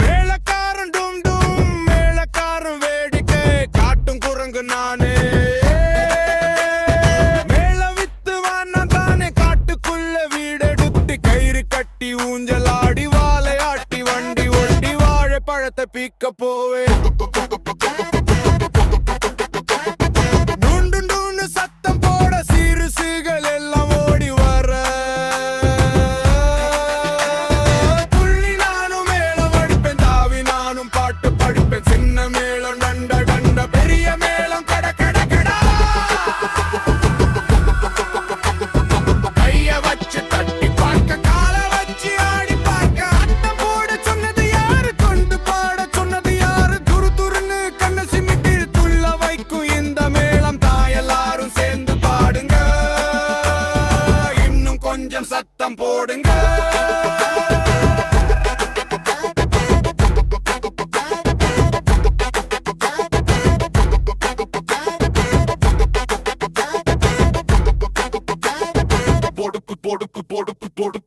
மேளக்காரன் டும் டும் மேளக்காரன் வேடிக்கை காட்டும் குரங்கு நானே மேள வித்து வானதானே காட்டுக்குள்ள வீடெடுத்து கயிறு கட்டி ஊஞ்சலாடி வாழையாட்டி வண்டி ஒட்டி வாழைப்பழத்தை பீக்க போவே நுண்டு சத்தம் போட சீருசுகள் எல்லாம் ஓடி வர துள்ளி நானும் மேளம் அடிப்பேன் தாவி நானும் பாட்டு படிப்பேன் சின்ன மேளம் டண்ட டண்ட பெரிய மேளம் கட கட கடா கைய வச்சு தட்டி பார்க்க கால வச்சு ஆடி பார்க்க அட்டம் போட சொன்னது யாரு கொண்டு பாட சொன்னது யாரு துரு துருன்னு கண்ண சிமிட்டி துள்ள வைக்கும் இந்த மேளம் தான் எல்லாரும் சேர்ந்து பாடுங்க இன்னும் கொஞ்சம் சத்தம் போடுங்க போடுக்கு